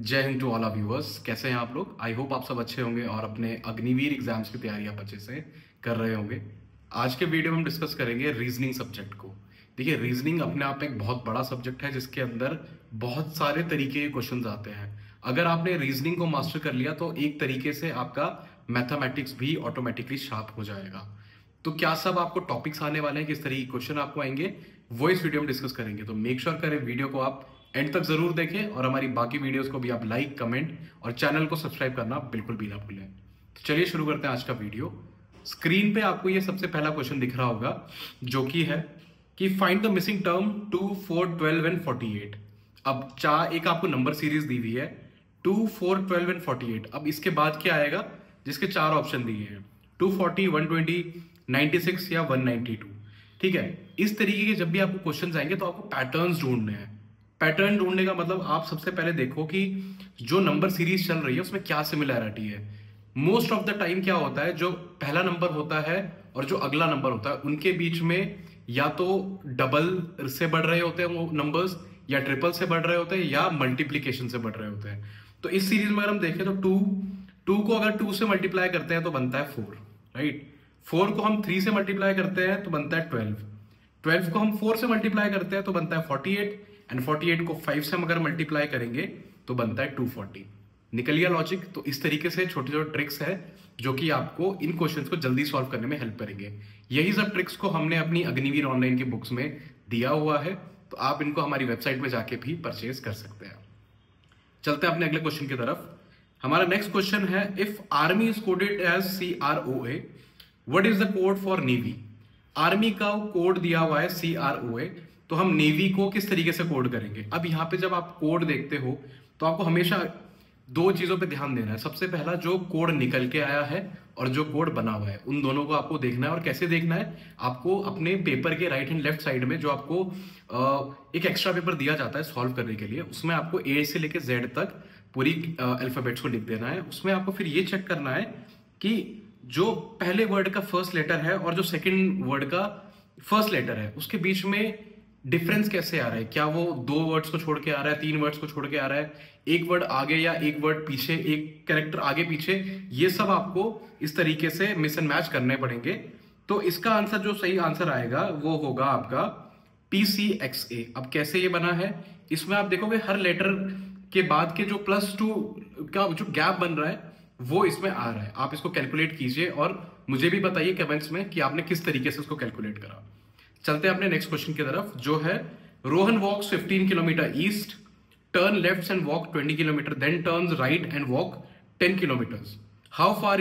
जय Hind to all our viewers. कैसे हैं आप लोग? आई होप आप सब अच्छे होंगे और अपने अग्निवीर एग्जाम्स की तैयारी आप अच्छे से कर रहे होंगे। आज के वीडियो में हम डिस्कस करेंगे रीजनिंग सब्जेक्ट को। देखिए, रीजनिंग अपने आप में एक बहुत बड़ा सब्जेक्ट है जिसके अंदर बहुत सारे तरीके के क्वेश्चंस आते हैं। अगर आपने रीजनिंग को मास्टर कर लिया तो एक तरीके से आपका मैथमेटिक्स भी ऑटोमेटिकली शार्प हो जाएगा। तो क्या सब आपको टॉपिक्स आने वाले हैं, किस तरीके के क्वेश्चन आपको आएंगे, वो इस वीडियो में डिस्कस करेंगे। तो मेक श्योर करें वीडियो को आप एंड तक जरूर देखें और हमारी बाकी वीडियोस को भी आप लाइक, कमेंट और चैनल को सब्सक्राइब करना बिल्कुल भी ना भूलें। तो चलिए शुरू करते हैं आज का वीडियो। स्क्रीन पे आपको ये सबसे पहला क्वेश्चन दिख रहा होगा जो कि है कि find the missing term 2, 4, 12 and 48। अब एक आपको नंबर सीरीज दी हुई है 2, 4, 12 एंड 48। अब इसके बाद क्या आएगा जिसके चार ऑप्शन दिए हैं 240, 120, 96 या 192। ठीक है, इस तरीके के जब भी आपको क्वेश्चंस आएंगे तो आपको पैटर्न्स ढूंढने हैं। पैटर्न ढूंढने का मतलब आप सबसे पहले देखो कि जो नंबर सीरीज चल रही है उसमें क्या सिमिलैरिटी है। मोस्ट ऑफ द टाइम क्या होता है, जो पहला नंबर होता है और जो अगला नंबर होता है उनके बीच में या तो डबल से बढ़ रहे होते हैं वो नंबर्स, या ट्रिपल से बढ़ रहे होते हैं, या मल्टीप्लीकेशन से बढ़ रहे होते हैं। तो इस सीरीज में अगर हम देखें तो टू को अगर 2 से मल्टीप्लाई करते हैं तो बनता है 4, राइट। 4 को हम 3 से मल्टीप्लाई करते हैं तो बनता है 12। 12 को हम 4 से मल्टीप्लाई करते हैं तो बनता है 48, एंड 48 को 5 से हम अगर मल्टीप्लाई करेंगे तो बनता है 240। निकल गया लॉजिक। तो इस तरीके से छोटे छोटे ट्रिक्स है जो कि आपको इन क्वेश्चंस को जल्दी सॉल्व करने में हेल्प करेंगे। यही सब ट्रिक्स को हमने अपनी अग्निवीर ऑनलाइन की बुक्स में दिया हुआ है, तो आप इनको हमारी वेबसाइट में जाके भी परचेज कर सकते हैं। चलते हैं अपने अगले क्वेश्चन की तरफ। हमारा नेक्स्ट क्वेश्चन है, if army is coded as CROA, what is the code for navy. Army का कोड दिया हुआ है CROA, तो हम नेवी को किस तरीके से कोड करेंगे। अब यहाँ पे जब आप कोड देखते हो तो आपको हमेशा दो चीजों पे ध्यान देना है। सबसे पहला, जो कोड निकल के आया है और जो कोड बना हुआ है, उन दोनों को आपको देखना है। और कैसे देखना है, आपको अपने पेपर के राइट एंड लेफ्ट साइड में जो आपको एक एक्स्ट्रा पेपर दिया जाता है सॉल्व करने के लिए, उसमें आपको A से लेके Z तक पूरी अल्फाबेट्स को लिख देना है। उसमें आपको फिर ये चेक करना है कि जो पहले वर्ड का फर्स्ट लेटर है और जो सेकेंड वर्ड का फर्स्ट लेटर है उसके बीच में डिफरेंस कैसे आ रहा है। क्या वो 2 वर्ड्स को छोड़ के आ रहा है, 3 वर्ड्स को छोड़ के आ रहा है, एक वर्ड आगे या एक वर्ड पीछे, एक कैरेक्टर आगे पीछे, ये सब आपको इस तरीके से मिस एंड मैच करने पड़ेंगे। तो इसका आंसर, जो सही आंसर आएगा वो होगा आपका PCXA। अब कैसे ये बना है, इसमें आप देखोगे हर लेटर के बाद के जो +2 का जो गैप बन रहा है वो इसमें आ रहा है। आप इसको कैलकुलेट कीजिए और मुझे भी बताइए कमेंट्स में कि आपने किस तरीके से उसको कैलकुलेट करा। चलते हैं अपने नेक्स्ट क्वेश्चन की तरफ जो है, Rohan walks 15 kilometre east, turn left and walk 20 kilometre, then turns right and walk 10 kilometres. How far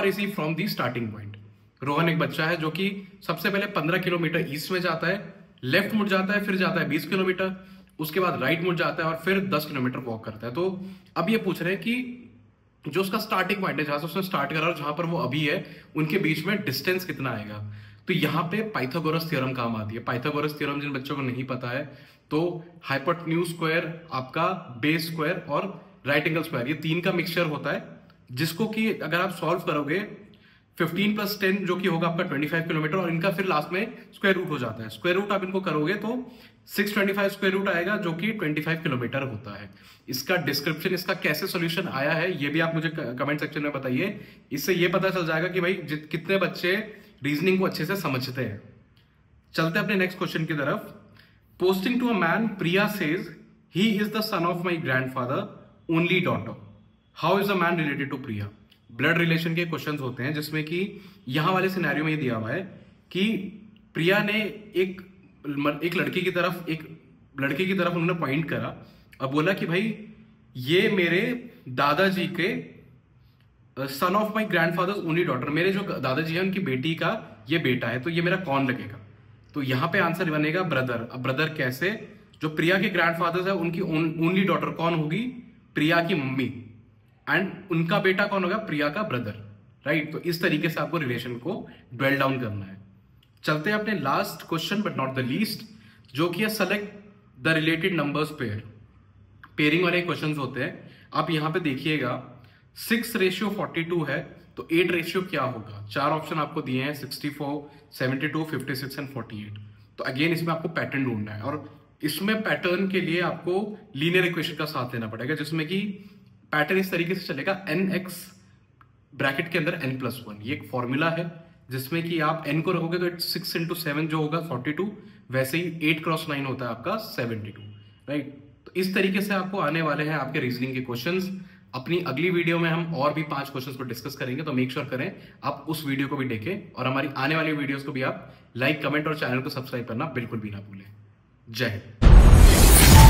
is he from the starting point. Rohan एक बच्चा है जो कि सबसे पहले 15 किलोमीटर ईस्ट में जाता है, लेफ्ट मुड़ जाता है, फिर जाता है 20 किलोमीटर, उसके बाद राइट मुड़ जाता है और फिर 10 किलोमीटर वॉक करता है। तो अब ये पूछ रहे हैं कि जो उसका स्टार्टिंग पॉइंट है, जहां से उसने स्टार्ट करा और जहां पर वो अभी है, उनके बीच में डिस्टेंस कितना आएगा। तो यहाँ पे पाइथागोरस थ्योरम काम आती है। पाइथागोरस थ्योरम जिन बच्चों को नहीं पता है, तो हाइपोटेन्यूज स्क्वायर, आपका बेस स्क्वायर और राइट एंगल स्क्वायर, ये 3 का मिक्सचर होता है, जिसको कि अगर आप सॉल्व करोगे 15 + 10 जो कि होगा आपका 25 किलोमीटर, और इनका फिर लास्ट में स्क्वायर रूट हो जाता है। स्क्वायर रूट आप इनको करोगे तो 625 स्क्वायर रूट आएगा जो कि 25 किलोमीटर होता है। इसका डिस्क्रिप्शन, इसका कैसे सॉल्यूशन आया है ये भी आप मुझे कमेंट सेक्शन में बताइए। इससे ये पता चल जाएगा कि भाई कितने बच्चे रीजनिंग को अच्छे से समझते हैं। चलते हैं अपने नेक्स्ट क्वेश्चन की तरफ। Pointing to a man, Priya says he is the son of my grandfather only daughter, how is a man related to Priya. Blood relation के क्वेश्चंस होते हैं जिसमें कि यहां वाले सिनेरियो में ये दिया हुआ है कि प्रिया ने एक लड़की की तरफ उन्होंने पॉइंट करा और बोला कि भाई ये मेरे दादाजी के सन of my grandfathers only daughter, मेरे जो दादाजी है उनकी बेटी का ये बेटा है, तो ये मेरा कौन लगेगा। तो यहाँ पे आंसर बनेगा ब्रदर। अब ब्रदर कैसे, जो प्रिया के ग्रैंडफादर्स है उनकी ओनली डॉटर कौन होगी, प्रिया की मम्मी, एंड उनका बेटा कौन होगा, प्रिया का ब्रदर, राइट। तो इस तरीके से आपको रिलेशन को ड्वेल डाउन करना है। चलते हैं अपने last question but not the least, जो कि है select the related numbers pair. Pairing वाले क्वेश्चन होते हैं। आप यहाँ पे देखिएगा 6:42 है, तो 8 रेशियो क्या होगा। 4 ऑप्शन आपको दिए हैं 64, 72, 56 एंड 48। तो अगेन इसमें आपको पैटर्न ढूंढना है और इसमें पैटर्न के लिए आपको लीनियर इक्वेशन का साथ लेना पड़ेगा, जिसमें कि पैटर्न इस तरीके से चलेगा, एन एक्स ब्रैकेट के अंदर n+1, ये एक फॉर्मूला है जिसमें कि आप n को रखोगे तो 6 × 7 जो होगा 42, वैसे ही 8 × 9 होता है आपका 72, राइट। तो इस तरीके से आपको आने वाले हैं आपके रीजनिंग के क्वेश्चंस। अपनी अगली वीडियो में हम और भी 5 क्वेश्चंस को डिस्कस करेंगे, तो मेक श्योर करें आप उस वीडियो को भी देखें और हमारी आने वाली वीडियोस को भी आप लाइक, कमेंट और चैनल को सब्सक्राइब करना बिल्कुल भी ना भूलें। जय हिंद।